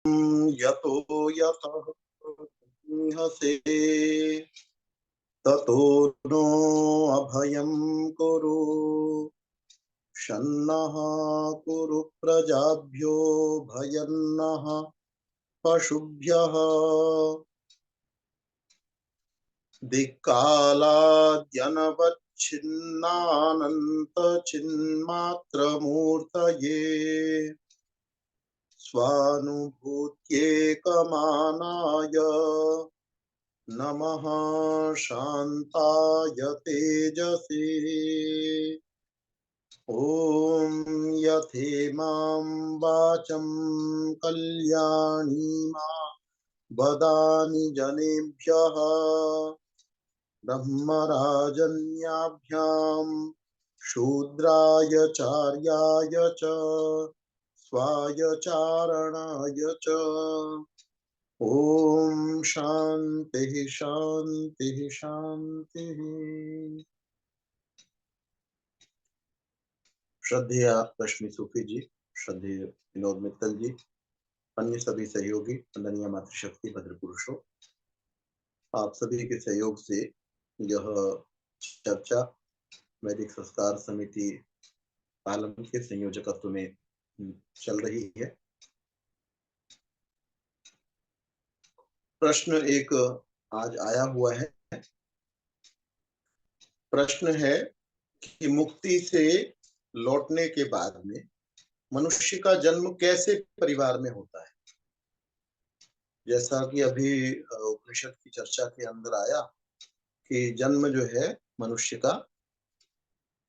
यतो यतः ईहसे ततो नो अभयं कुरु शन्नः कुरु प्रजाभ्यो भयन्नः पशुभ्यः दिक्कालाद्यनवच्छिन्नानन्तचिन्मात्रमूर्तये स्वानुभूत्येकमानाय नमः शान्ताय तेजसे ॐ यथेमां वाचं कल्याणीमा वदानि जनेभ्यः ब्रह्मराजन्याभ्यां शूद्राय चार्याय च स्वायचारणाय च ओम शांति शांति शांति। श्रद्धेय रश्मि सूफी जी, श्रद्धेय विनोद मित्तल जी, अन्य सभी सहयोगी, वंदनीय मातृशक्ति भद्र पुरुषों, आप सभी के सहयोग से यह चर्चा वैदिक संस्कार समिति पालन के संयोजकत्व में चल रही है। प्रश्न एक आज आया हुआ है। प्रश्न है कि मुक्ति से लौटने के बाद में मनुष्य का जन्म कैसे परिवार में होता है। जैसा कि अभी उपनिषद की चर्चा के अंदर आया कि जन्म जो है मनुष्य का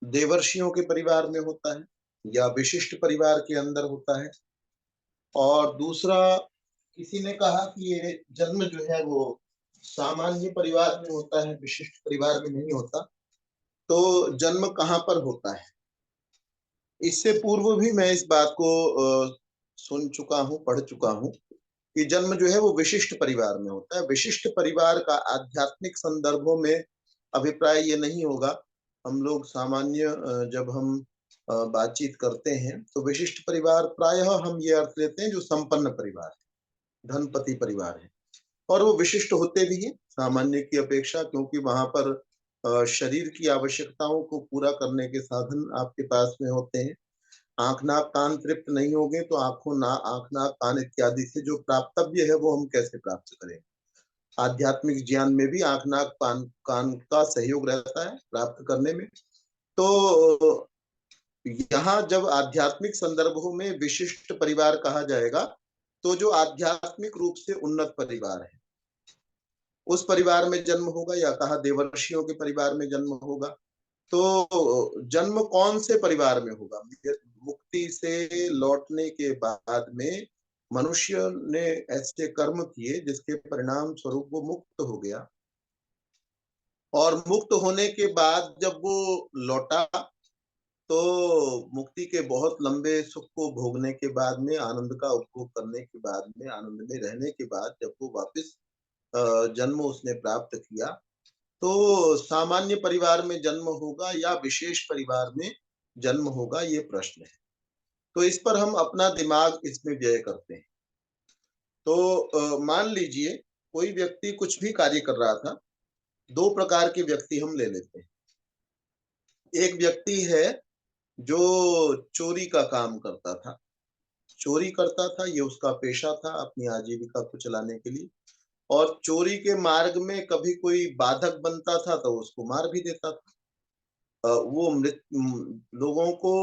देवर्षियों के परिवार में होता है या विशिष्ट परिवार के अंदर होता है, और दूसरा किसी ने कहा कि ये जन्म जो है वो सामान्य परिवार में होता है, विशिष्ट परिवार में नहीं होता। तो जन्म कहाँ पर होता है? इससे पूर्व भी मैं इस बात को सुन चुका हूँ, पढ़ चुका हूँ कि जन्म जो है वो विशिष्ट परिवार में होता है। विशिष्ट परिवार का आध्यात्मिक संदर्भों में अभिप्राय ये नहीं होगा। हम लोग सामान्य जब हम बातचीत करते हैं तो विशिष्ट परिवार प्रायः हम ये अर्थ लेते हैं जो संपन्न परिवार है, धनपति परिवार है, और वो विशिष्ट होते भी हैं सामान्य की अपेक्षा, क्योंकि वहां पर शरीर की आवश्यकताओं को पूरा करने के साधन आपके पास में होते हैं। आंख नाक कान तृप्त नहीं होंगे तो आंख नाक कान इत्यादि से जो प्राप्तव्य है वो हम कैसे प्राप्त करेंगे। आध्यात्मिक ज्ञान में भी आंख नाक कान का सहयोग रहता है प्राप्त करने में। तो यहाँ जब आध्यात्मिक संदर्भों में विशिष्ट परिवार कहा जाएगा तो जो आध्यात्मिक रूप से उन्नत परिवार है उस परिवार में जन्म होगा, या कहा देवर्षियों के परिवार में जन्म होगा। तो जन्म कौन से परिवार में होगा? मुक्ति से लौटने के बाद में मनुष्य ने ऐसे कर्म किए जिसके परिणाम स्वरूप वो मुक्त हो गया, और मुक्त होने के बाद जब वो लौटा तो मुक्ति के बहुत लंबे सुख को भोगने के बाद में, आनंद का उपभोग करने के बाद में, आनंद में रहने के बाद जब वो वापस जन्म उसने प्राप्त किया तो सामान्य परिवार में जन्म होगा या विशेष परिवार में जन्म होगा, ये प्रश्न है। तो इस पर हम अपना दिमाग इसमें व्यय करते हैं। तो मान लीजिए कोई व्यक्ति कुछ भी कार्य कर रहा था। दो प्रकार के व्यक्ति हम ले लेते हैं। एक व्यक्ति है जो चोरी का काम करता था, चोरी करता था, ये उसका पेशा था अपनी आजीविका को चलाने के लिए, और चोरी के मार्ग में कभी कोई बाधक बनता था तो उसको मार भी देता था। वो लोगों को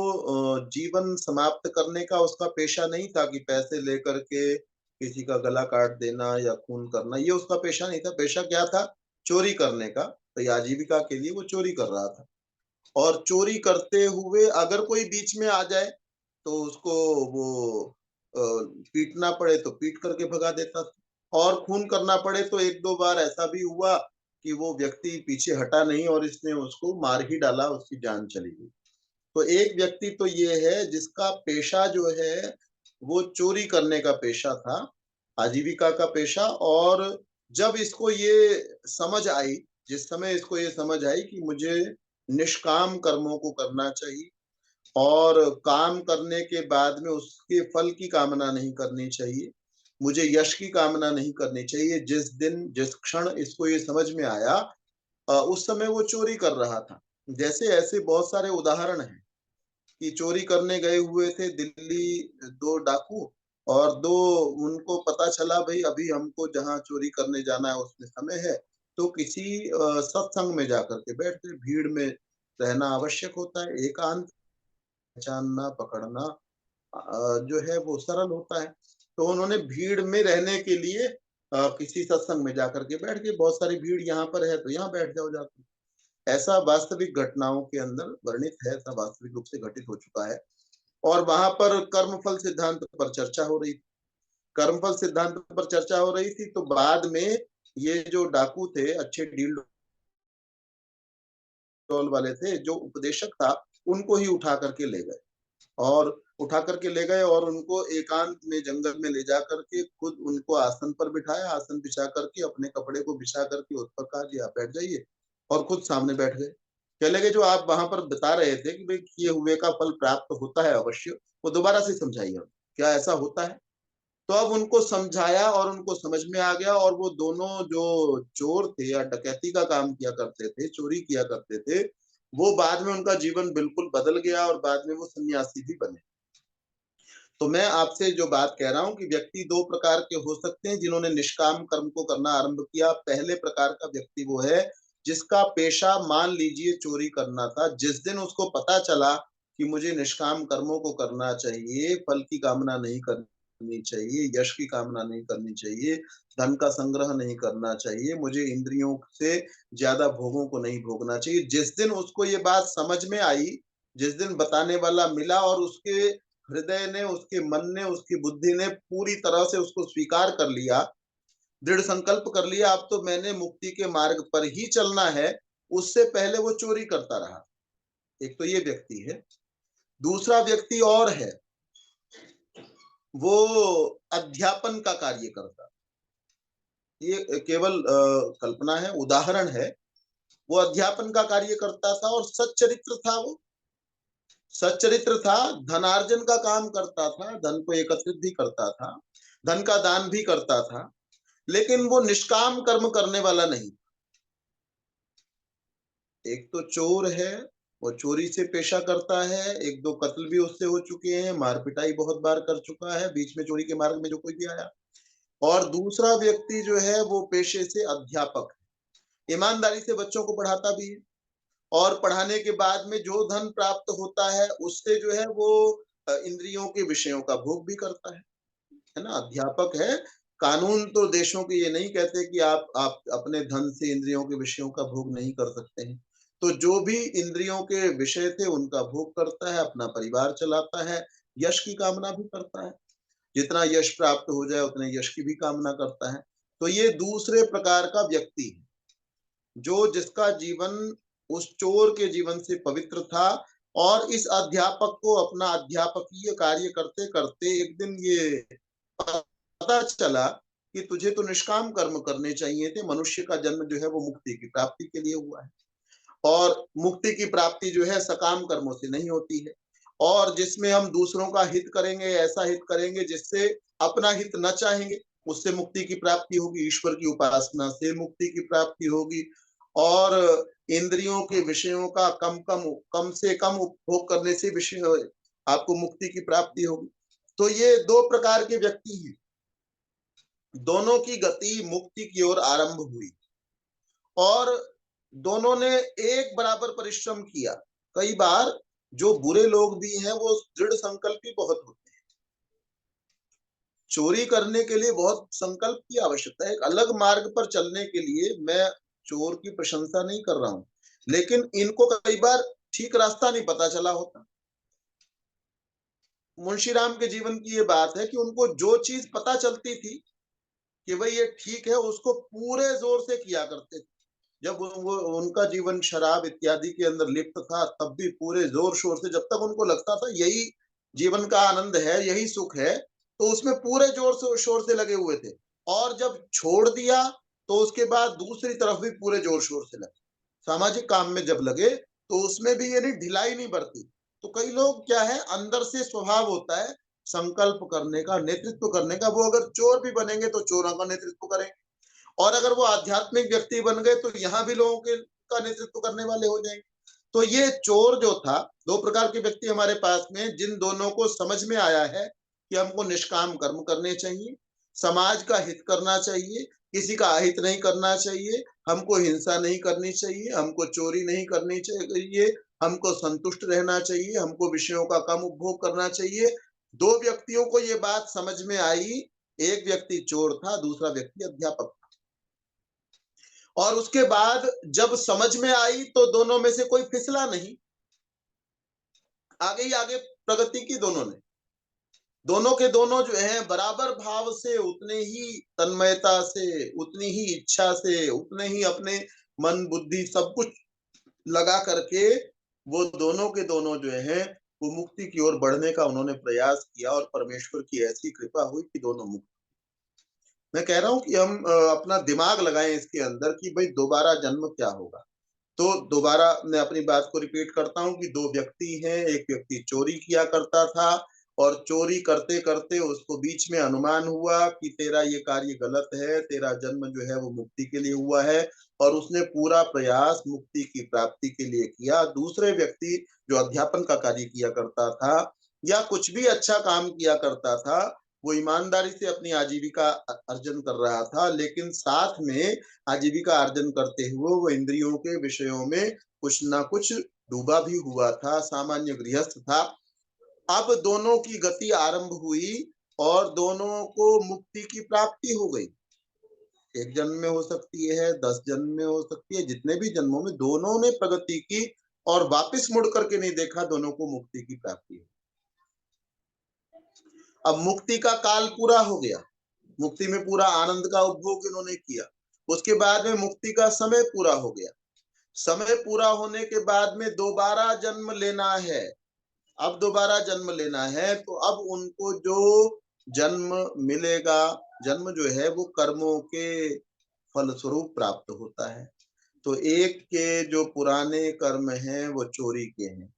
जीवन समाप्त करने का उसका पेशा नहीं था कि पैसे लेकर के किसी का गला काट देना या खून करना, ये उसका पेशा नहीं था। पेशा क्या था? चोरी करने का। तो आजीविका के लिए वो चोरी कर रहा था, और चोरी करते हुए अगर कोई बीच में आ जाए तो उसको वो पीटना पड़े तो पीट करके भगा देता था, और खून करना पड़े तो एक दो बार ऐसा भी हुआ कि वो व्यक्ति पीछे हटा नहीं और इसने उसको मार ही डाला, उसकी जान चली गई। तो एक व्यक्ति तो ये है जिसका पेशा जो है वो चोरी करने का पेशा था, आजीविका का पेशा। और जब इसको ये समझ आई, जिस समय इसको ये समझ आई कि मुझे निष्काम कर्मों को करना चाहिए और काम करने के बाद में उसके फल की कामना नहीं करनी चाहिए, मुझे यश की कामना नहीं करनी चाहिए। जिस दिन जिस क्षण इसको ये समझ में आया, उस समय वो चोरी कर रहा था। जैसे ऐसे बहुत सारे उदाहरण हैं कि चोरी करने गए हुए थे दिल्ली 2 डाकू, और 2 उनको पता चला भई अभी हमको जहाँ चोरी करने जाना है उसमें समय है, तो किसी सत्संग में जाकर के बैठ गए। भीड़ में रहना आवश्यक होता है, एकांत पहचानना, पकड़ना जो है वो सरल होता है। तो उन्होंने भीड़ में रहने के लिए किसी सत्संग में जाकर के बैठ गए। बहुत सारी भीड़ यहाँ पर है तो यहाँ बैठ जाओ जाके। ऐसा वास्तविक घटनाओं के अंदर वर्णित है, ऐसा वास्तविक रूप से घटित हो चुका है। और वहां पर कर्मफल सिद्धांत पर चर्चा हो रही थी। कर्मफल सिद्धांत पर चर्चा हो रही थी, तो बाद में ये जो डाकू थे, अच्छे डील डॉल वाले थे, जो उपदेशक था, उनको ही उठा करके ले गए। और उठा करके ले गए और उनको एकांत में जंगल में ले जा करके खुद उनको आसन पर बिठाया, आसन बिछा करके अपने कपड़े को बिछा करके उस पर कहा जी आप बैठ जाइए, और खुद सामने बैठ गए। कह लगे जो आप वहां पर बता रहे थे कि भाई किए हुए का फल प्राप्त होता है अवश्य, वो दोबारा से समझाइए, क्या ऐसा होता है? तो अब उनको समझाया और उनको समझ में आ गया, और वो दोनों जो चोर थे या डकैती का काम किया करते थे, चोरी किया करते थे, वो बाद में उनका जीवन बिल्कुल बदल गया और बाद में वो सन्यासी भी बने। तो मैं आपसे जो बात कह रहा हूँ कि व्यक्ति 2 प्रकार के हो सकते हैं जिन्होंने निष्काम कर्म को करना आरंभ किया। पहले प्रकार का व्यक्ति वो है जिसका पेशा मान लीजिए चोरी करना था। जिस दिन उसको पता चला कि मुझे निष्काम कर्मों को करना चाहिए, फल की कामना नहीं करनी चाहिए, यश की कामना नहीं करनी चाहिए, धन का संग्रह नहीं करना चाहिए, मुझे इंद्रियों से ज्यादा भोगों को नहीं भोगना चाहिए। जिस दिन उसको ये बात समझ में आई, जिस दिन बताने वाला मिला और उसके हृदय ने, उसके मन ने, उसकी बुद्धि ने पूरी तरह से उसको स्वीकार कर लिया, दृढ़ संकल्प कर लिया, अब तो मैंने मुक्ति के मार्ग पर ही चलना है, उससे पहले वो चोरी करता रहा। एक तो ये व्यक्ति है। दूसरा व्यक्ति और है, वो अध्यापन का कार्य करता। ये केवल कल्पना है, उदाहरण है। वो अध्यापन का कार्य करता था और सच्चरित्र था वो। सच्चरित्र था, धनार्जन का काम करता था, धन को एकत्रित भी करता था, धन का दान भी करता था, लेकिन वो निष्काम कर्म करने वाला नहीं। एक तो चोर है, वो चोरी से पेशा करता है, एक दो कत्ल भी उससे हो चुके हैं, मार पिटाई बहुत बार कर चुका है बीच में चोरी के मार्ग में जो कोई भी आया। और दूसरा व्यक्ति जो है वो पेशे से अध्यापक है, ईमानदारी से बच्चों को पढ़ाता भी है, और पढ़ाने के बाद में जो धन प्राप्त होता है उससे जो है वो इंद्रियों के विषयों का भोग भी करता है ना, अध्यापक है। कानून तो देशों के ये नहीं कहते कि आप अपने धन से इंद्रियों के विषयों का भोग नहीं कर सकते हैं। तो जो भी इंद्रियों के विषय थे उनका भोग करता है, अपना परिवार चलाता है, यश की कामना भी करता है। जितना यश प्राप्त हो जाए उतने यश की भी कामना करता है। तो ये दूसरे प्रकार का व्यक्ति है, जो जिसका जीवन उस चोर के जीवन से पवित्र था, और इस अध्यापक को अपना अध्यापकीय कार्य करते करते एक दिन ये पता चला कि तुझे तो निष्काम कर्म करने चाहिए थे। मनुष्य का जन्म जो है वो मुक्ति की प्राप्ति के लिए हुआ है, और मुक्ति की प्राप्ति जो है सकाम कर्मों से नहीं होती है। और जिसमें हम दूसरों का हित करेंगे, ऐसा हित करेंगे जिससे अपना हित न चाहेंगे, उससे मुक्ति की प्राप्ति होगी। ईश्वर की उपासना से मुक्ति की प्राप्ति होगी, और इंद्रियों के विषयों का कम से कम उपभोग करने से विषय आपको मुक्ति की प्राप्ति होगी। तो ये 2 प्रकार के व्यक्ति हैं, दोनों की गति मुक्ति की ओर आरंभ हुई, और दोनों ने एक बराबर परिश्रम किया। कई बार जो बुरे लोग भी हैं वो दृढ़ संकल्पी बहुत होते हैं। चोरी करने के लिए बहुत संकल्प की आवश्यकता है। एक अलग मार्ग पर चलने के लिए मैं चोर की प्रशंसा नहीं कर रहा हूं, लेकिन इनको कई बार ठीक रास्ता नहीं पता चला होता। मुंशीराम के जीवन की ये बात है कि उनको जो चीज पता चलती थी कि भाई ये ठीक है, उसको पूरे जोर से किया करते थे। जब वो उनका जीवन शराब इत्यादि के अंदर लिप्त था, तब भी पूरे जोर शोर से, जब तक उनको लगता था यही जीवन का आनंद है, यही सुख है, तो उसमें पूरे जोर से शोर से लगे हुए थे। और जब छोड़ दिया तो उसके बाद दूसरी तरफ भी पूरे जोर शोर से लगे। सामाजिक काम में जब लगे तो उसमें भी ये नहीं, ढिलाई नहीं बरती। तो कई लोग क्या है, अंदर से स्वभाव होता है, संकल्प करने का, नेतृत्व करने का। वो अगर चोर भी बनेंगे तो चोरों का नेतृत्व करेंगे, और अगर वो आध्यात्मिक व्यक्ति बन गए तो यहाँ भी लोगों के का नेतृत्व करने वाले हो जाएंगे। तो ये चोर जो था, दो प्रकार के व्यक्ति हमारे पास में, जिन दोनों को समझ में आया है कि हमको निष्काम कर्म करने चाहिए, समाज का हित करना चाहिए, किसी का अहित नहीं करना चाहिए, हमको हिंसा नहीं करनी चाहिए, हमको चोरी नहीं करनी चाहिए, हमको संतुष्ट रहना चाहिए, हमको विषयों का कम उपभोग करना चाहिए। दो व्यक्तियों को ये बात समझ में आई, एक व्यक्ति चोर था, दूसरा व्यक्ति अध्यापक था। और उसके बाद जब समझ में आई तो दोनों में से कोई फिसला नहीं, आगे ही आगे प्रगति की दोनों ने। दोनों के दोनों जो है बराबर भाव से, उतने ही तन्मयता से, उतनी ही इच्छा से, उतने ही अपने मन बुद्धि सब कुछ लगा करके वो दोनों के दोनों जो है वो मुक्ति की ओर बढ़ने का उन्होंने प्रयास किया, और परमेश्वर की ऐसी कृपा हुई कि दोनों मुक्त। मैं कह रहा हूं कि हम अपना दिमाग लगाएं इसके अंदर कि भाई दोबारा जन्म क्या होगा। तो दोबारा मैं अपनी बात को रिपीट करता हूँ कि दो व्यक्ति हैं, एक व्यक्ति चोरी किया करता था, और चोरी करते करते उसको बीच में अनुमान हुआ कि तेरा ये कार्य गलत है, तेरा जन्म जो है वो मुक्ति के लिए हुआ है, और उसने पूरा प्रयास मुक्ति की प्राप्ति के लिए किया। दूसरे व्यक्ति जो अध्यापन का कार्य किया करता था या कुछ भी अच्छा काम किया करता था, वो ईमानदारी से अपनी आजीविका अर्जन कर रहा था, लेकिन साथ में आजीविका अर्जन करते हुए वो इंद्रियों के विषयों में कुछ ना कुछ डूबा भी हुआ था, सामान्य गृहस्थ था। अब दोनों की गति आरंभ हुई और दोनों को मुक्ति की प्राप्ति हो गई। एक जन्म में हो सकती है, 10 जन्म में हो सकती है, जितने भी जन्मों में दोनों ने प्रगति की और वापस मुड़ करके नहीं देखा, दोनों को मुक्ति की प्राप्ति हुई। अब मुक्ति का काल पूरा हो गया, मुक्ति में पूरा आनंद का उपभोग इन्होंने किया। उसके बाद में मुक्ति का समय पूरा हो गया। समय पूरा होने के बाद में दोबारा जन्म लेना है। अब दोबारा जन्म लेना है तो अब उनको जो जन्म मिलेगा, जन्म जो है वो कर्मों के फलस्वरूप प्राप्त होता है। तो एक के जो पुराने कर्म हैं वो चोरी के हैं,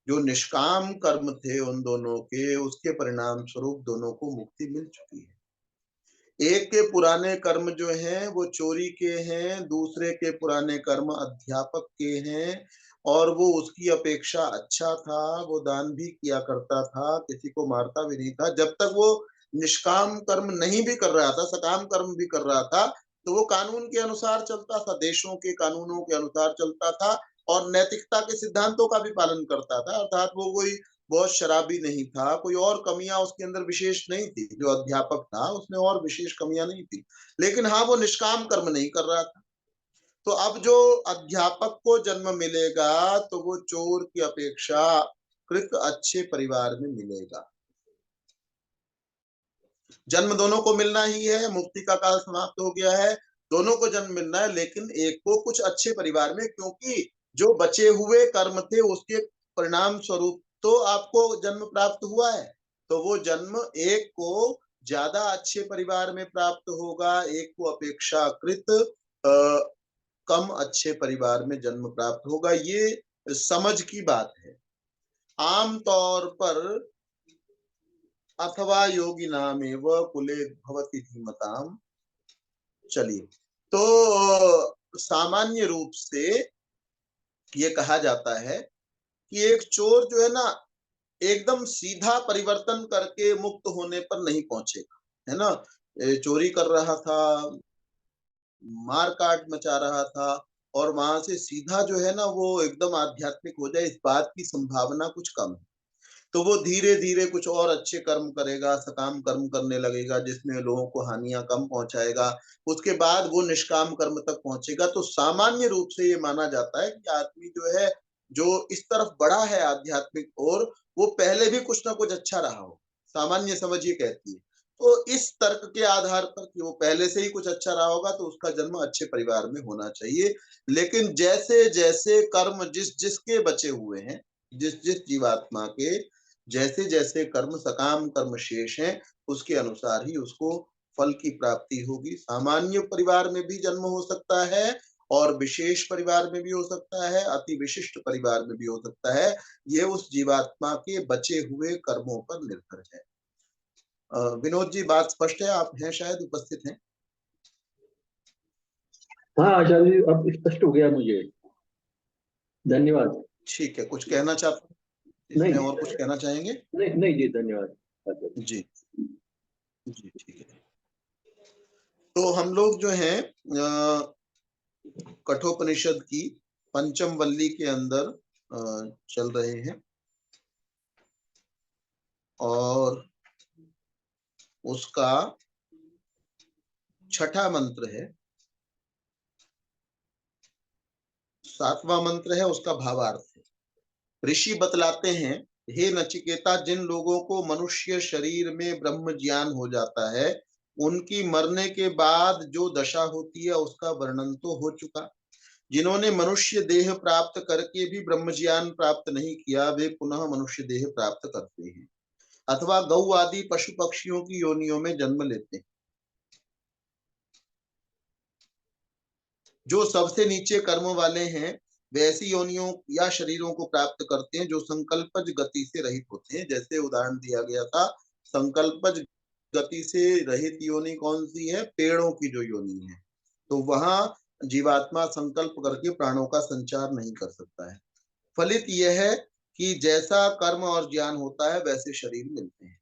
जो निष्काम कर्म थे उन दोनों के, उसके परिणाम स्वरूप दोनों को मुक्ति मिल चुकी है। एक के पुराने कर्म जो हैं वो चोरी के हैं, दूसरे के पुराने कर्म अध्यापक के हैं, और वो उसकी अपेक्षा अच्छा था, वो दान भी किया करता था, किसी को मारता भी नहीं था। जब तक वो निष्काम कर्म नहीं भी कर रहा था, सकाम कर्म भी कर रहा था, तो वो कानून के अनुसार चलता था, देशों के कानूनों के अनुसार चलता था, और नैतिकता के सिद्धांतों का भी पालन करता था। अर्थात वो कोई बहुत शराबी नहीं था, कोई और कमियां उसके अंदर विशेष नहीं थी। जो अध्यापक था उसमें और विशेष कमियां नहीं थी, लेकिन हाँ वो निष्काम कर्म नहीं कर रहा था। तो अब जो अध्यापक को जन्म मिलेगा तो वो चोर की अपेक्षा कृत अच्छे परिवार में मिलेगा। जन्म दोनों को मिलना ही है, मुक्ति का काल समाप्त हो गया है, दोनों को जन्म मिलना है, लेकिन एक को कुछ अच्छे परिवार में, क्योंकि जो बचे हुए कर्म थे उसके परिणाम स्वरूप तो आपको जन्म प्राप्त हुआ है। तो वो जन्म एक को ज्यादा अच्छे परिवार में प्राप्त होगा, एक को अपेक्षाकृत कम अच्छे परिवार में जन्म प्राप्त होगा। ये समझ की बात है। आम तौर पर अथवा योगिनामेव कुले भवति धीमताम्। चलिए, तो सामान्य रूप से ये कहा जाता है कि एक चोर जो है ना एकदम सीधा परिवर्तन करके मुक्त होने पर नहीं पहुंचेगा, है ना। चोरी कर रहा था, मार काट मचा रहा था, और वहां से सीधा जो है ना वो एकदम आध्यात्मिक हो जाए, इस बात की संभावना कुछ कम है। तो वो धीरे धीरे कुछ और अच्छे कर्म करेगा, सकाम कर्म करने लगेगा, जिसमें लोगों को हानियां कम पहुंचाएगा। उसके बाद वो निष्काम कर्म तक पहुंचेगा। तो सामान्य रूप से ये माना जाता है कि आदमी जो है, जो इस तरफ बढ़ा है आध्यात्मिक और, वो पहले भी कुछ ना कुछ अच्छा रहा हो। सामान्य समझ ये कहती है। तो इस तर्क के आधार पर कि वो पहले से ही कुछ अच्छा रहा होगा तो उसका जन्म अच्छे परिवार में होना चाहिए। लेकिन जैसे जैसे कर्म जिस जिसके बचे हुए हैं, जिस जिस जीवात्मा के जैसे जैसे कर्म सकाम कर्म शेष हैं, उसके अनुसार ही उसको फल की प्राप्ति होगी। सामान्य परिवार में भी जन्म हो सकता है, और विशेष परिवार में भी हो सकता है, अति विशिष्ट परिवार में भी हो सकता है। ये उस जीवात्मा के बचे हुए कर्मों पर निर्भर है। विनोद जी, बात स्पष्ट है? आप हैं, शायद उपस्थित हैं। हाँ आचार्य जी, अब स्पष्ट हो गया मुझे, धन्यवाद। ठीक है, कुछ कहना चाहते हैं इसमें, नहीं और कुछ कहना चाहेंगे? नहीं नहीं जी, धन्यवाद आचार्य जी जी, ठीक है। तो हम लोग जो है कठोपनिषद की पंचम वल्ली के अंदर चल रहे हैं, और उसका छठा मंत्र है, 7वां मंत्र है, उसका भावार्थ है। ऋषि बतलाते हैं, हे नचिकेता, जिन लोगों को मनुष्य शरीर में ब्रह्म ज्ञान हो जाता है, उनकी मरने के बाद जो दशा होती है उसका वर्णन तो हो चुका। जिन्होंने मनुष्य देह प्राप्त करके भी ब्रह्म ज्ञान प्राप्त नहीं किया, वे पुनः मनुष्य देह प्राप्त करते हैं, अथवा गौ आदि पशु पक्षियों की योनियों में जन्म लेते हैं। जो सबसे नीचे कर्म वाले हैं, वे ऐसी योनियों या शरीरों को प्राप्त करते हैं जो संकल्पज गति से रहित होते हैं। जैसे उदाहरण दिया गया था, संकल्पज गति से रहित योनि कौन सी है? पेड़ों की जो योनि है। तो वहां जीवात्मा संकल्प करके प्राणों का संचार नहीं कर सकता है। फलित यह है कि जैसा कर्म और ज्ञान होता है वैसे शरीर मिलते हैं।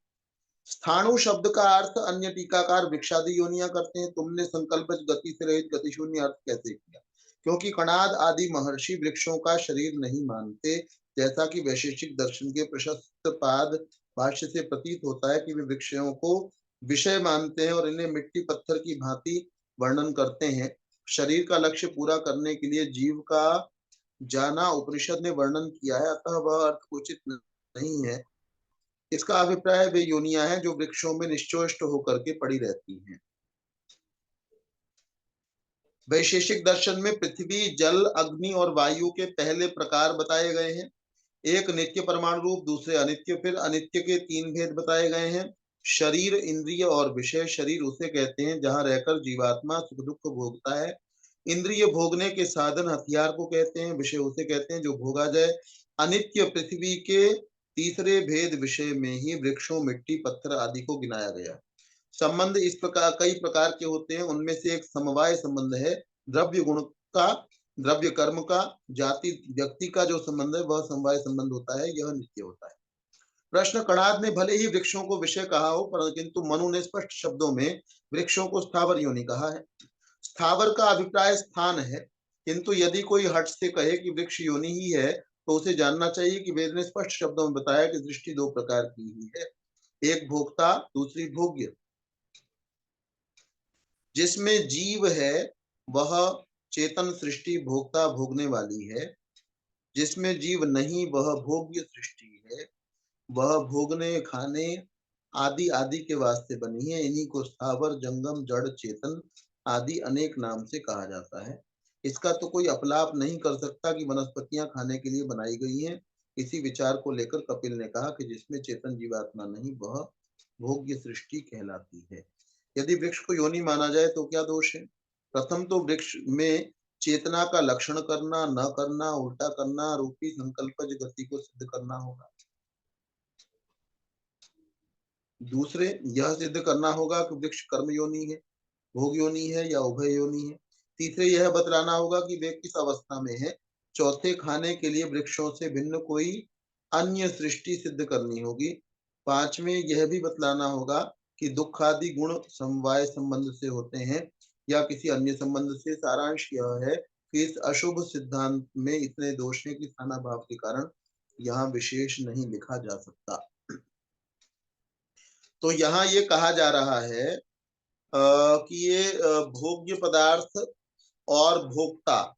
स्थाणु शब्द का अर्थ अन्य टीकाकार वृक्षादि योनियां करते हैं। तुमने संकल्पज गति से रहित गति शून्य अर्थ कैसे किया? क्योंकि कणाद आदि महर्षि वृक्षों का शरीर नहीं मानते, जैसा कि वैशेषिक दर्शन के प्रशस्त पाद भाष्य से प्रतीत होता है कि वे वृक्षों को विषय मानते हैं और इन्हें मिट्टी पत्थर की भांति वर्णन करते हैं। शरीर का लक्ष्य पूरा करने के लिए जीव का जाना उपनिषद ने वर्णन किया है, अतः वह अर्थ उचित नहीं है। इसका अभिप्राय वे योनियां हैं जो वृक्षों में निश्चोष्ट होकर के पड़ी रहती हैं। वैशेषिक दर्शन में पृथ्वी, जल, अग्नि और वायु के पहले प्रकार बताए गए हैं। एक नित्य परमाणु रूप, दूसरे अनित्य। फिर अनित्य के 3 भेद बताए गए हैं, शरीर, इंद्रिय और विषय। शरीर उसे कहते हैं जहां रहकर जीवात्मा सुख दुख भोगता है। इंद्रिय भोगने के साधन हथियार को कहते हैं। विषय उसे कहते हैं जो भोगा जाए। अनित्य पृथ्वी के तीसरे भेद विषय में ही वृक्षों, मिट्टी, पत्थर आदि को गिनाया गया। संबंध इस प्रकार कई प्रकार के होते हैं। उनमें से एक समवाय संबंध है, द्रव्य गुण का, द्रव्य कर्म का, जाति व्यक्ति का जो संबंध है वह समवाय संबंध होता है, यह नित्य होता है। प्रश्न, कणाद ने भले ही वृक्षों को विषय कहा हो, पर किंतु मनु ने स्पष्ट शब्दों में वृक्षों को स्थावर योनि कहा है। स्थावर का अभिप्राय स्थान है, किंतु यदि कोई हट से कहे कि वृक्ष योनि ही है, तो उसे जानना चाहिए कि वेद ने स्पष्ट शब्दों में बताया कि दृष्टि 2 प्रकार की ही है, एक भोक्ता, दूसरी भोग्य। जिसमें जीव है वह चेतन सृष्टि भोक्ता भोगने वाली है। जिसमें जीव नहीं वह भोग्य सृष्टि है, वह भोगने खाने आदि आदि के वास्ते बनी है। इन्हीं को स्थावर, जंगम, जड़, चेतन आदि अनेक नाम से कहा जाता है। इसका तो कोई अपलाप नहीं कर सकता कि वनस्पतियां खाने के लिए बनाई गई हैं। इसी विचार को लेकर कपिल ने कहा कि जिसमें चेतन जीवात्मा नहीं वह भोग्य सृष्टि कहलाती है। यदि वृक्ष को योनि माना जाए तो क्या दोष है? प्रथम तो वृक्ष में चेतना का लक्षण करना, न करना, उल्टा करना रूपी संकल्पज गति को सिद्ध करना होगा। दूसरे, यह सिद्ध करना होगा कि वृक्ष कर्म योनि है, भोग योनि है या उभय योनि है। तीसरे, यह बतलाना होगा कि वे किस अवस्था में है। चौथे, खाने के लिए वृक्षों से भिन्न कोई अन्य सृष्टि सिद्ध करनी होगी। पांचवें, यह भी बतलाना होगा कि दुख आदि गुण समवाय संबंध से होते हैं या किसी अन्य संबंध से। सारांश यह है कि इस अशुभ सिद्धांत में इतने दोष हैं कि स्थाना भाव के कारण यहाँ विशेष नहीं लिखा जा सकता। तो यहाँ ये कहा जा रहा है कि ये भोग्य पदार्थ और भोक्ता,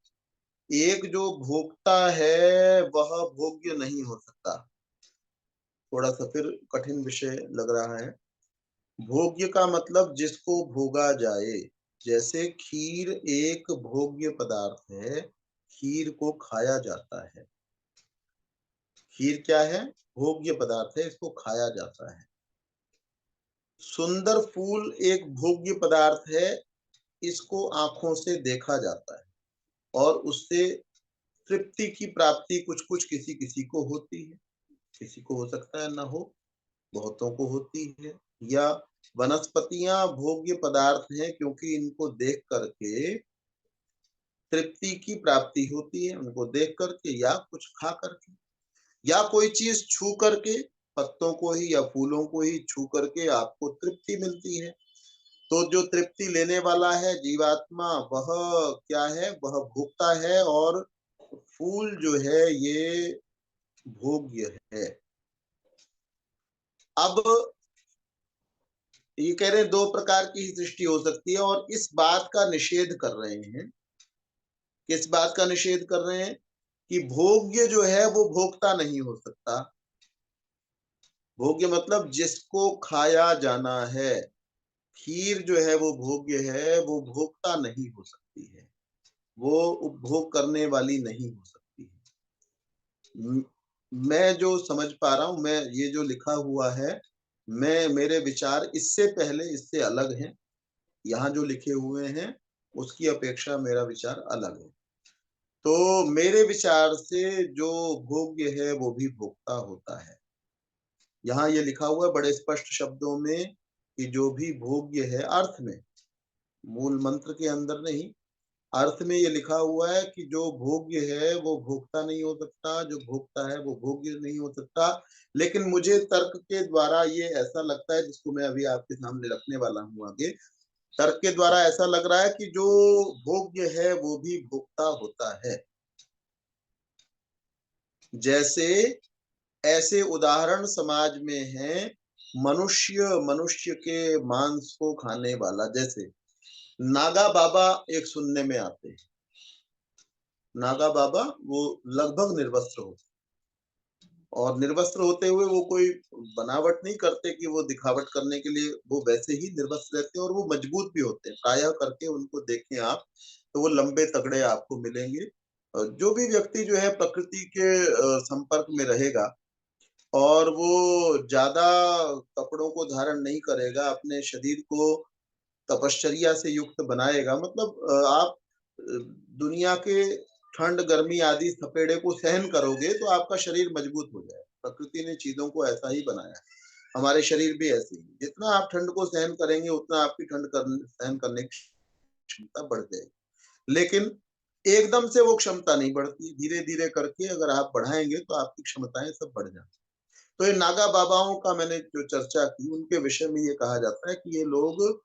एक जो भोक्ता है वह भोग्य नहीं हो सकता। थोड़ा सा फिर कठिन विषय लग रहा है। भोग्य का मतलब जिसको भोगा जाए। जैसे खीर एक भोग्य पदार्थ है, खीर को खाया जाता है। खीर क्या है? भोग्य पदार्थ है, इसको खाया जाता है। सुंदर फूल एक भोग्य पदार्थ है, इसको आंखों से देखा जाता है और उससे तृप्ति की प्राप्ति कुछ कुछ किसी किसी को होती है। किसी को हो सकता है ना हो, बहुतों को होती है। या वनस्पतियां भोग्य पदार्थ हैं क्योंकि इनको देख करके तृप्ति की प्राप्ति होती है, उनको देख करके या कुछ खा करके, या कोई चीज छू करके, पत्तों को ही या फूलों को ही छू करके आपको तृप्ति मिलती है। तो जो तृप्ति लेने वाला है जीवात्मा, वह क्या है, वह भोक्ता है, और फूल जो है ये भोग्य है। अब ये कह रहे हैं दो प्रकार की ही सृष्टि हो सकती है, और इस बात का निषेध कर रहे हैं। किस बात का निषेध कर रहे हैं? कि भोग्य जो है वो भोक्ता नहीं हो सकता। भोग्य मतलब जिसको खाया जाना है। खीर जो है वो भोग्य है, वो भोक्ता नहीं हो सकती है, वो उपभोग करने वाली नहीं हो सकती है। मैं जो समझ पा रहा हूं, मैं ये जो लिखा हुआ है, मेरे विचार इससे पहले इससे अलग हैं। यहाँ जो लिखे हुए हैं उसकी अपेक्षा मेरा विचार अलग है। तो मेरे विचार से जो भोग्य है वो भी भोक्ता होता है। यहाँ ये लिखा हुआ है बड़े स्पष्ट शब्दों में कि जो भी भोग्य है, अर्थ में, मूल मंत्र के अंदर नहीं, अर्थ में ये लिखा हुआ है कि जो भोग्य है वो भोक्ता नहीं हो सकता, जो भोक्ता है वो भोग्य नहीं हो सकता। लेकिन मुझे तर्क के द्वारा ये ऐसा लगता है, जिसको मैं अभी आपके सामने रखने वाला हूँ आगे, तर्क के द्वारा ऐसा लग रहा है कि जो भोग्य है वो भी भोक्ता होता है। जैसे ऐसे उदाहरण समाज में हैं, मनुष्य के मांस को खाने वाला, जैसे नागा बाबा एक सुनने में आते हैं। नागा बाबा वो लगभग निर्वस्त्र होते, और निर्वस्त्र होते हुए वो कोई बनावट नहीं करते कि वो दिखावट करने के लिए, वो वैसे ही निर्वस्त्र रहते हैं, और वो मजबूत भी होते हैं। प्रायः करके उनको देखें आप तो वो लंबे तगड़े आपको मिलेंगे। जो भी व्यक्ति जो है प्रकृति के संपर्क में रहेगा, और वो ज्यादा कपड़ों को धारण नहीं करेगा, अपने शरीर को तपश्चर्या से युक्त बनाएगा, मतलब आप दुनिया के ठंड गर्मी आदि थपेड़े को सहन करोगे तो आपका शरीर मजबूत हो जाए। प्रकृति ने चीजों को ऐसा ही बनाया है, हमारे शरीर भी ऐसे ही। जितना आप ठंड को सहन करेंगे उतना आपकी सहन करने की क्षमता बढ़ जाएगी। लेकिन एकदम से वो क्षमता नहीं बढ़ती, धीरे धीरे करके अगर आप बढ़ाएंगे तो आपकी क्षमताएं सब बढ़ जाती। तो ये नागा बाबाओं का मैंने जो चर्चा की, उनके विषय में ये कहा जाता है कि ये लोग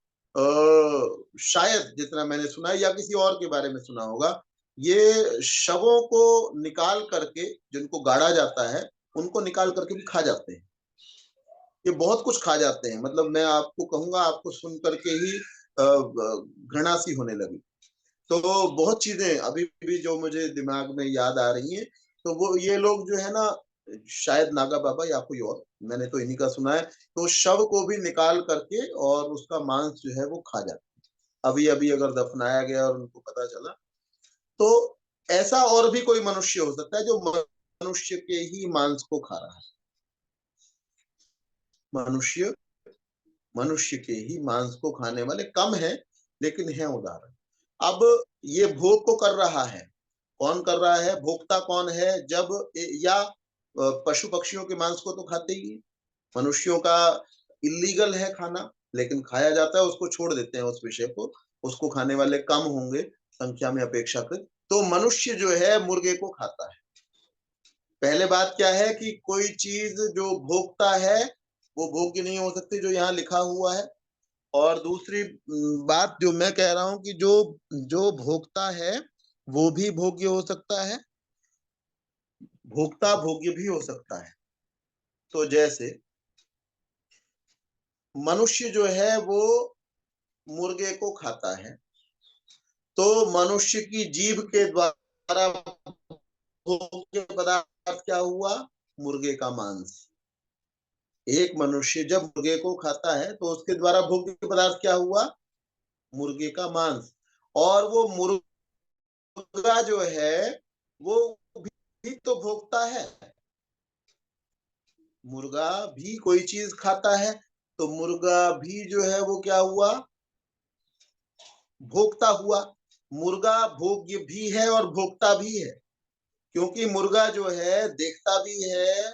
शायद, जितना मैंने सुना है या किसी और के बारे में सुना होगा, ये शवों को निकाल करके, जिनको गाड़ा जाता है उनको निकाल करके भी खा जाते हैं। ये बहुत कुछ खा जाते हैं, मतलब मैं आपको कहूंगा, आपको सुन करके ही घृणा सी होने लगी। तो बहुत चीजें अभी भी जो मुझे दिमाग में याद आ रही हैं। तो वो ये लोग जो है ना, शायद नागा बाबा या कोई और, मैंने तो इन्हीं का सुना है, तो शव को भी निकाल करके और उसका मांस जो है वो खा जाते हैं। अभी अभी अगर दफनाया गया और उनको पता चला, तो ऐसा और भी कोई मनुष्य हो सकता है जो मनुष्य के ही मांस को खा रहा है। मनुष्य मनुष्य के ही मांस को खाने वाले कम है, लेकिन है उदाहरण। अब ये भोग को कर रहा है, कौन कर रहा है, भोक्ता कौन है? जब या पशु पक्षियों के मांस को तो खाते ही है। मनुष्यों का इलीगल है खाना, लेकिन खाया जाता है, उसको छोड़ देते हैं उस विषय को, उसको खाने वाले कम होंगे संख्या में अपेक्षाकृत। तो मनुष्य जो है मुर्गे को खाता है। पहले बात क्या है कि कोई चीज जो भोगता है वो भोग्य नहीं हो सकती, जो यहाँ लिखा हुआ है। और दूसरी बात जो मैं कह रहा हूं कि जो जो भोगता है वो भी भोग्य हो सकता है, भोक्ता भोग्य भी हो सकता है। तो जैसे मनुष्य जो है वो मुर्गे को खाता है, तो मनुष्य की जीभ के द्वारा भोग्य पदार्थ क्या हुआ? मुर्गे का मांस। एक मनुष्य जब मुर्गे को खाता है तो उसके द्वारा भोग्य पदार्थ क्या हुआ? मुर्गे का मांस। और वो मुर्गा जो है वो भी तो भोगता है। मुर्गा भी कोई चीज खाता है, तो मुर्गा भी जो है वो क्या हुआ? भोक्ता हुआ। मुर्गा भोग्य भी है और भोक्ता भी है, क्योंकि मुर्गा जो है देखता भी है,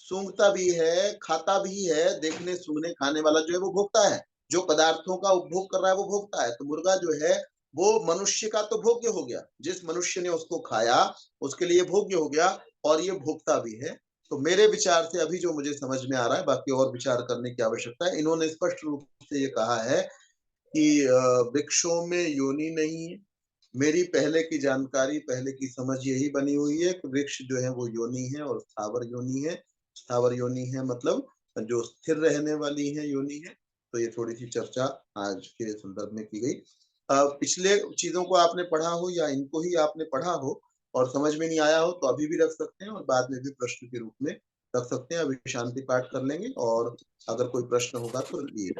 सूंघता भी है, खाता भी है, देखने सूंघने खाने वाला जो है वो भोगता है, जो पदार्थों का उपभोग कर रहा है वो भोगता है। तो मुर्गा जो है वो मनुष्य का तो भोग्य हो गया, जिस मनुष्य ने उसको खाया उसके लिए भोग्य हो गया, और ये भोगता भी है। तो मेरे विचार से अभी जो मुझे समझ में आ रहा है, बाकी और विचार करने की आवश्यकता है। इन्होंने स्पष्ट रूप से ये कहा है कि वृक्षों में योनि नहीं है। मेरी पहले की जानकारी, पहले की समझ यही बनी हुई है कि वृक्ष जो है वो योनि है और स्थावर योनि है। स्थावर योनि है मतलब जो स्थिर रहने वाली है योनि है। तो ये थोड़ी सी चर्चा आज के संदर्भ में की गई। पिछले चीजों को आपने पढ़ा हो या इनको ही आपने पढ़ा हो और समझ में नहीं आया हो तो अभी भी रख सकते हैं और बाद में भी प्रश्न के रूप में रख सकते हैं। अभी शांति पाठ कर लेंगे और अगर कोई प्रश्न होगा तो लिए।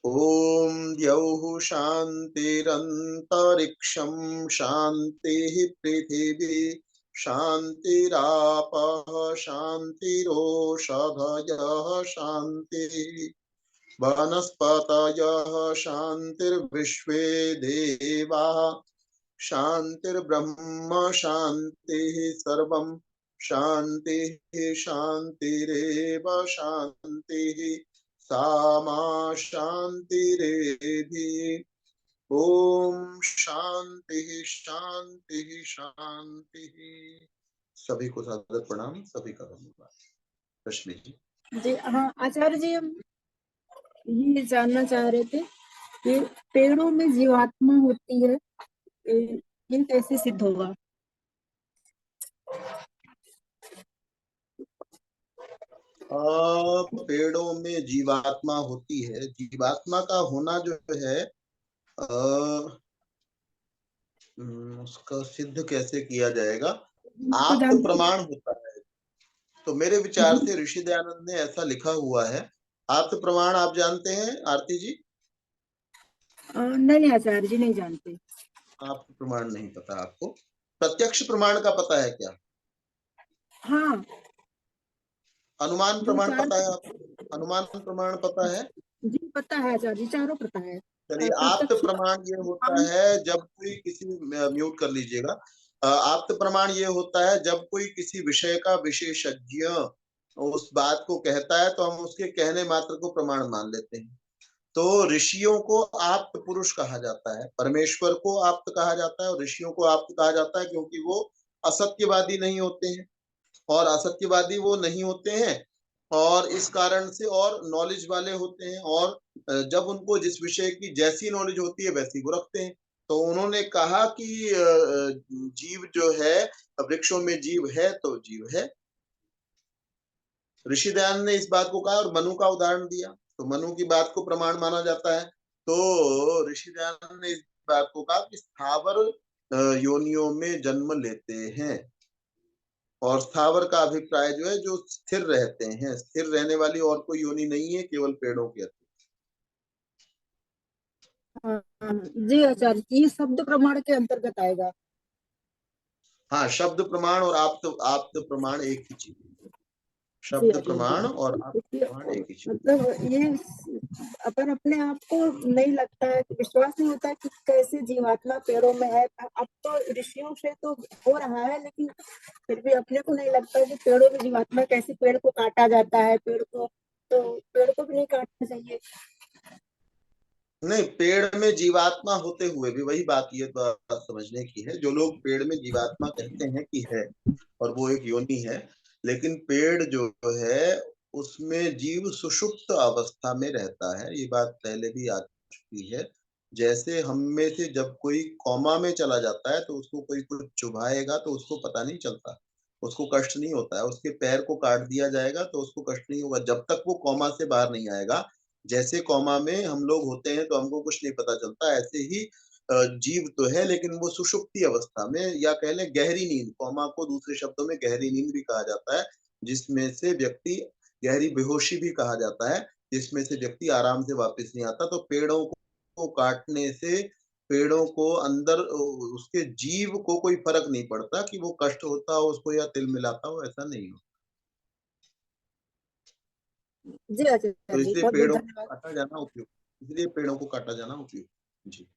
ॐ द्यौः शान्तिरन्तरिक्षं शान्तिः पृथिवी शान्तिरापः शान्तिरोषधयः शान्तिः वनस्पतयः शान्तिर्विश्वे देवाः शान्तिर्ब्रह्म शान्तिः सर्वं शान्तिः शान्तिरेव शान्तिः सामा शान्तिरेधि। ओम शांति शांति शांति। सभी को सादर प्रणाम, सभी का धन्यवाद। रश्मि जी। जी हाँ आचार्य जी, हम ये जानना चाह रहे थे कि पेड़ों में जीवात्मा होती है, ये कैसे सिद्ध होगा? पेड़ों में जीवात्मा होती है। जीवात्मा का होना जो है उसका सिद्ध कैसे किया जाएगा? तो आप्त प्रमाण होता है। तो मेरे विचार से ऋषि दयानंद ने ऐसा लिखा हुआ है। आप्त प्रमाण आप जानते हैं आरती जी? नहीं आचार्य जी, नहीं जानते। आप्त प्रमाण नहीं पता आपको? प्रत्यक्ष प्रमाण का पता है क्या? हाँ। अनुमान प्रमाण पता है आपको? अनुमान प्रमाण पता है? जी पता है आचार्य जी, चारों पता है। चलिए, आप्त प्रमाण ये होता है जब कोई किसी, म्यूट कर लीजिएगा। आप्त प्रमाण ये होता है जब कोई किसी विषय का विशेषज्ञ उस बात को कहता है तो हम उसके कहने मात्र को प्रमाण मान लेते हैं। तो ऋषियों को आप्त पुरुष कहा जाता है, परमेश्वर को आप्त कहा जाता है और ऋषियों को आप्त कहा जाता है क्योंकि वो असत्यवादी नहीं होते हैं। और असत्यवादी वो नहीं होते हैं और इस कारण से और नॉलेज वाले होते हैं, और जब उनको जिस विषय की जैसी नॉलेज होती है वैसी वो रखते हैं। तो उन्होंने कहा कि जीव जो है, वृक्षों में जीव है तो जीव है। ऋषि दयानंद ने इस बात को कहा और मनु का उदाहरण दिया, तो मनु की बात को प्रमाण माना जाता है। तो ऋषि दयानंद ने इस बात को कहा कि स्थावर योनियों में जन्म लेते हैं, और स्थावर का अभिप्राय जो है जो स्थिर रहते हैं। स्थिर रहने वाली और कोई योनि नहीं है, केवल पेड़ों के अतिरिक्त। जी आचार्य, ये शब्द प्रमाण के अंतर्गत आएगा। हाँ, शब्द प्रमाण और आप्त आप्त प्रमाण एक ही चीज। शब्द प्रमाण और आप्त प्रमाण एक ही चीज। मतलब ये अगर अपने आप को नहीं लगता है, विश्वास नहीं होता है कि कैसे जीवात्मा पेड़ों में है। अब तो ऋषियों से तो हो रहा है, लेकिन फिर भी अपने को नहीं लगता है कि पेड़ों में जीवात्मा कैसे, पेड़ को काटा जाता है, पेड़ को भी नहीं काटना चाहिए। नहीं, पेड़ में जीवात्मा होते हुए भी वही बात, ये बात समझने की है। जो लोग पेड़ में जीवात्मा कहते हैं कि है और वो एक योनि है, लेकिन पेड़ जो है उसमें जीव सुषुप्त अवस्था में रहता है। ये बात पहले भी आ चुकी है। जैसे हम में से जब कोई कोमा में चला जाता है तो उसको कोई कुछ चुभाएगा तो उसको पता नहीं चलता, उसको कष्ट नहीं होता है। उसके पैर को काट दिया जाएगा तो उसको कष्ट नहीं होगा जब तक वो कोमा से बाहर नहीं आएगा। जैसे कोमा में हम लोग होते हैं तो हमको कुछ नहीं पता चलता, ऐसे ही जीव तो है लेकिन वो सुषुप्ति अवस्था में, या कह लें गहरी नींद। कोमा को दूसरे शब्दों में गहरी नींद भी कहा जाता है, जिसमें से व्यक्ति, गहरी बेहोशी भी कहा जाता है, जिसमें से व्यक्ति आराम से वापस नहीं आता। तो पेड़ों को काटने से पेड़ों को अंदर उसके जीव को कोई फर्क नहीं पड़ता कि वो कष्ट होता हो उसको या तिल मिलाता हो, ऐसा नहीं हो। जी आचार्य तो जी, इसलिए बहुत बहुत पेड़ों को धन्यवाद। काटा जाना उपयुक्त, इसलिए पेड़ों को काटा जाना उपयुक्त। जी।